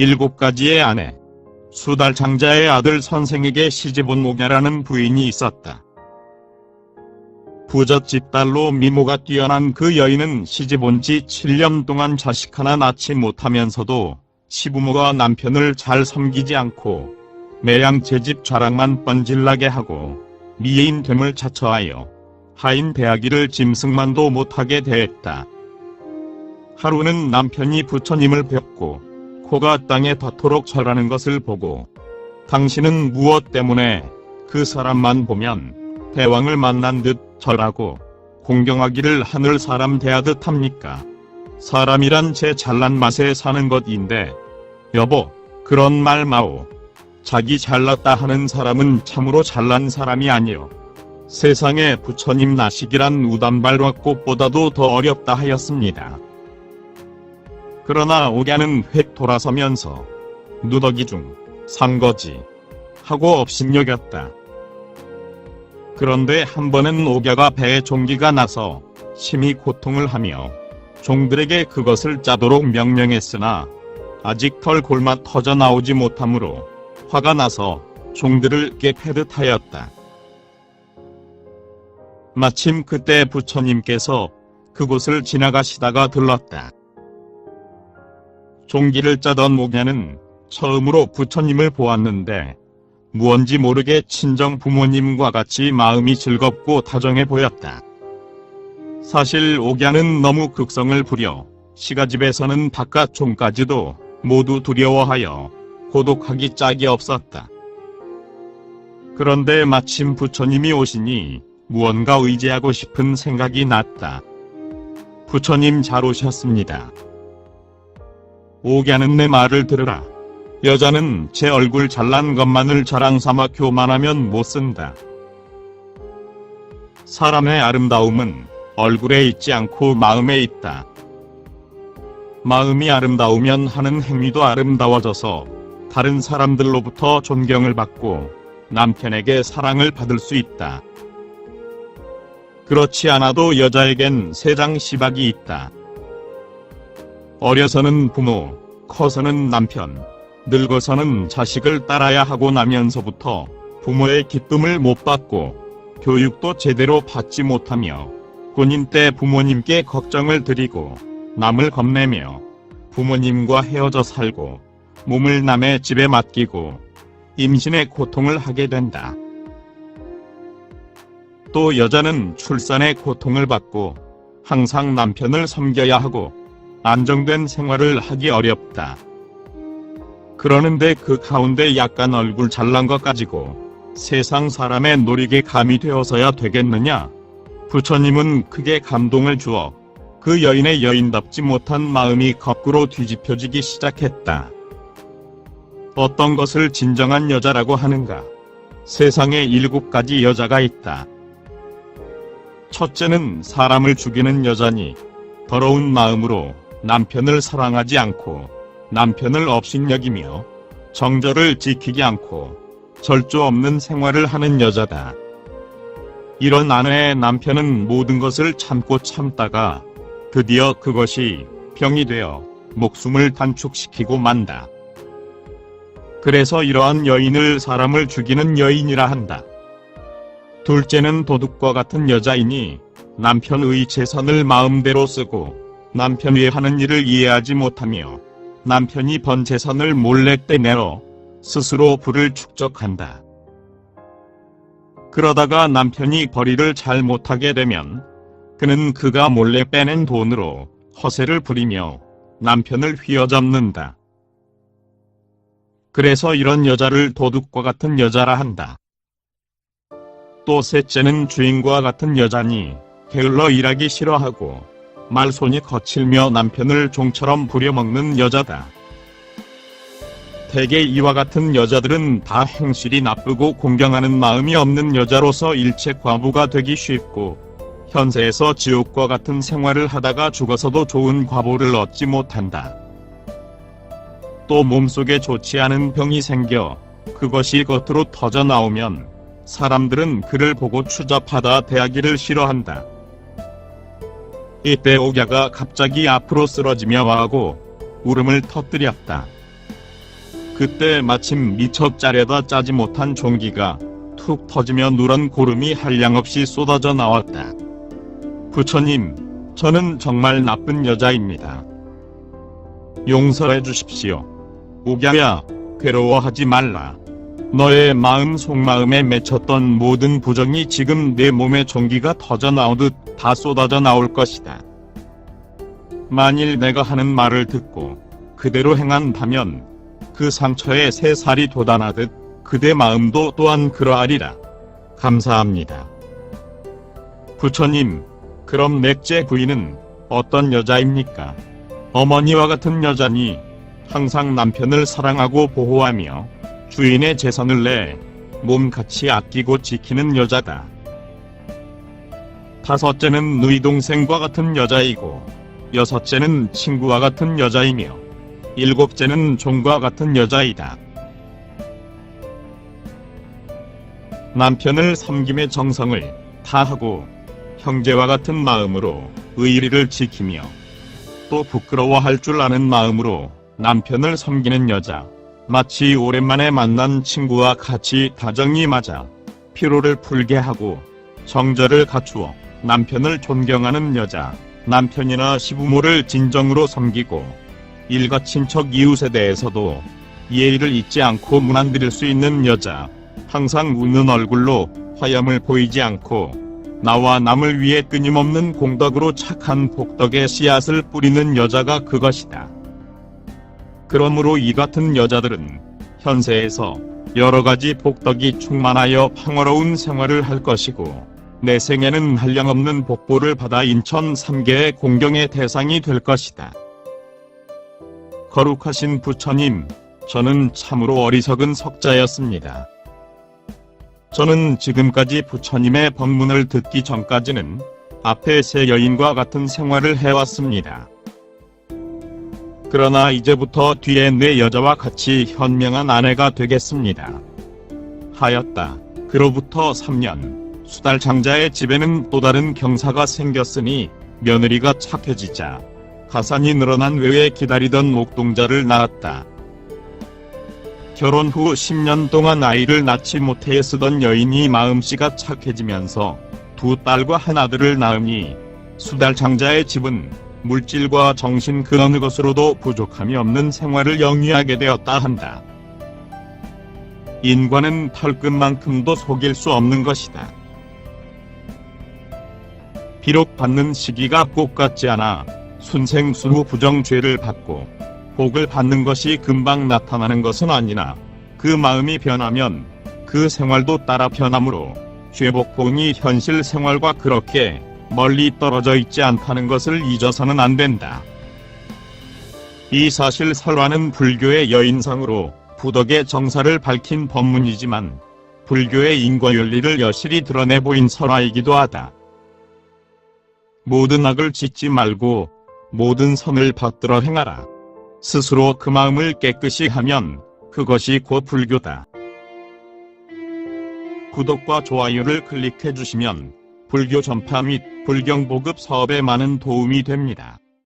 7가지의 아내, 수달 장자의 아들 선생에게 시집온 옥야라는 부인이 있었다. 부잣집 딸로 미모가 뛰어난 그 여인은 시집온 지 7년 동안 자식 하나 낳지 못하면서도 시부모가 남편을 잘 섬기지 않고 매양 제집 자랑만 뻔질나게 하고 미인 됨을 자처하여 하인 대하기를 짐승만도 못하게 대했다. 하루는 남편이 부처님을 뵙고 코가 땅에 닿도록 절하는 것을 보고 당신은 무엇 때문에 그 사람만 보면 대왕을 만난 듯 절하고 공경하기를 하늘 사람 대하듯 합니까? 사람이란 제 잘난 맛에 사는 것인데 여보 그런 말 마오. 자기 잘났다 하는 사람은 참으로 잘난 사람이 아니요. 세상에 부처님 나시기란 우단발과 꽃보다도 더 어렵다 하였습니다. 그러나 옥야는 획 돌아서면서 누더기 중 산거지 하고 업신여겼다. 그런데 한 번은 옥야가 배에 종기가 나서 심히 고통을 하며 종들에게 그것을 짜도록 명령했으나 아직 털 골마 터져 나오지 못하므로 화가 나서 종들을 깨패듯 하였다. 마침 그때 부처님께서 그곳을 지나가시다가 들렀다. 종기를 짜던 옥야는 처음으로 부처님을 보았는데 무언지 모르게 친정 부모님과 같이 마음이 즐겁고 다정해 보였다. 사실 옥야는 너무 극성을 부려 시가집에서는 바깥 종까지도 모두 두려워하여 고독하기 짝이 없었다. 그런데 마침 부처님이 오시니 무언가 의지하고 싶은 생각이 났다. 부처님 잘 오셨습니다. 옥야는 내 말을 들으라. 여자는 제 얼굴 잘난 것만을 자랑삼아 교만하면 못쓴다. 사람의 아름다움은 얼굴에 있지 않고 마음에 있다. 마음이 아름다우면 하는 행위도 아름다워져서 다른 사람들로부터 존경을 받고 남편에게 사랑을 받을 수 있다. 그렇지 않아도 여자에겐 세상 시박이 있다. 어려서는 부모, 커서는 남편, 늙어서는 자식을 따라야 하고 나면서부터 부모의 기쁨을 못 받고 교육도 제대로 받지 못하며 군인 때 부모님께 걱정을 드리고 남을 겁내며 부모님과 헤어져 살고 몸을 남의 집에 맡기고 임신의 고통을 하게 된다. 또 여자는 출산의 고통을 받고 항상 남편을 섬겨야 하고 안정된 생활을 하기 어렵다. 그러는데 그 가운데 약간 얼굴 잘난 것 가지고 세상 사람의 놀이게 감이 되어서야 되겠느냐? 부처님은 크게 감동을 주어 그 여인의 여인답지 못한 마음이 거꾸로 뒤집혀지기 시작했다. 어떤 것을 진정한 여자라고 하는가? 세상에 7가지 여자가 있다. 첫째는 사람을 죽이는 여자니 더러운 마음으로 남편을 사랑하지 않고 남편을 업신여기며 정절을 지키지 않고 절조 없는 생활을 하는 여자다. 이런 아내의 남편은 모든 것을 참고 참다가 드디어 그것이 병이 되어 목숨을 단축시키고 만다. 그래서 이러한 여인을 사람을 죽이는 여인이라 한다. 둘째는 도둑과 같은 여자이니 남편의 재산을 마음대로 쓰고 남편이 하는 일을 이해하지 못하며 남편이 번 재산을 몰래 떼내어 스스로 부를 축적한다. 그러다가 남편이 벌이를 잘 못하게 되면 그는 그가 몰래 빼낸 돈으로 허세를 부리며 남편을 휘어잡는다. 그래서 이런 여자를 도둑과 같은 여자라 한다. 또 셋째는 주인과 같은 여자니 게을러 일하기 싫어하고 말손이 거칠며 남편을 종처럼 부려먹는 여자다. 대개 이와 같은 여자들은 다 행실이 나쁘고 공경하는 마음이 없는 여자로서 일체 과부가 되기 쉽고 현세에서 지옥과 같은 생활을 하다가 죽어서도 좋은 과보를 얻지 못한다. 또 몸속에 좋지 않은 병이 생겨 그것이 겉으로 터져 나오면 사람들은 그를 보고 추잡하다 대하기를 싫어한다. 이때 옥야가 갑자기 앞으로 쓰러지며 와하고 울음을 터뜨렸다. 그때 마침 미처 짜려다 짜지 못한 종기가 툭 터지며 누런 고름이 한량없이 쏟아져 나왔다. 부처님, 저는 정말 나쁜 여자입니다. 용서해 주십시오. 우겨야, 괴로워하지 말라. 너의 마음 속마음에 맺혔던 모든 부정이 지금 내 몸에 종기가 터져 나오듯 다 쏟아져 나올 것이다. 만일 내가 하는 말을 듣고 그대로 행한다면 그 상처에 새살이 돋아나듯 그대 마음도 또한 그러하리라. 감사합니다. 부처님, 그럼 넷째 부인은 어떤 여자입니까? 어머니와 같은 여자니 항상 남편을 사랑하고 보호하며 주인의 재산을 내 몸같이 아끼고 지키는 여자다. 다섯째는 누이 동생과 같은 여자이고, 여섯째는 친구와 같은 여자이며, 일곱째는 종과 같은 여자이다. 남편을 섬김의 정성을 다하고 형제와 같은 마음으로 의리를 지키며 또 부끄러워할 줄 아는 마음으로 남편을 섬기는 여자, 마치 오랜만에 만난 친구와 같이 다정히 맞아 피로를 풀게 하고 정절을 갖추어 남편을 존경하는 여자, 남편이나 시부모를 진정으로 섬기고 일가 친척 이웃에 대해서도 예의를 잊지 않고 문안드릴 수 있는 여자, 항상 웃는 얼굴로 화염을 보이지 않고 나와 남을 위해 끊임없는 공덕으로 착한 복덕의 씨앗을 뿌리는 여자가 그것이다. 그러므로 이 같은 여자들은 현세에서 여러가지 복덕이 충만하여 평화로운 생활을 할 것이고 내 생에는 한량없는 복보를 받아 인천 3계의 공경의 대상이 될 것이다. 거룩하신 부처님, 저는 참으로 어리석은 석자였습니다. 저는 지금까지 부처님의 법문을 듣기 전까지는 앞에 세 여인과 같은 생활을 해왔습니다. 그러나 이제부터 뒤에 네 여자와 같이 현명한 아내가 되겠습니다. 하였다. 그로부터 3년, 수달 장자의 집에는 또 다른 경사가 생겼으니 며느리가 착해지자 가산이 늘어난 외에 기다리던 옥동자를 낳았다. 결혼 후 10년 동안 아이를 낳지 못해 쓰던 여인이 마음씨가 착해지면서 두 딸과 한 아들을 낳으니 수달 장자의 집은 물질과 정신 그 어느 것으로도 부족함이 없는 생활을 영위하게 되었다 한다. 인과는 털끝만큼도 속일 수 없는 것이다. 비록 받는 시기가 꼭 같지 않아 순생수후 부정죄를 받고 복을 받는 것이 금방 나타나는 것은 아니나 그 마음이 변하면 그 생활도 따라 변하므로 죄복봉이 현실 생활과 그렇게 멀리 떨어져 있지 않다는 것을 잊어서는 안 된다. 이 사실 설화는 불교의 여인상으로 부덕의 정사를 밝힌 법문이지만 불교의 인과윤리를 여실히 드러내 보인 설화이기도 하다. 모든 악을 짓지 말고 모든 선을 받들어 행하라. 스스로 그 마음을 깨끗이 하면 그것이 곧 불교다. 구독과 좋아요를 클릭해 주시면 불교 전파 및 불경 보급 사업에 많은 도움이 됩니다.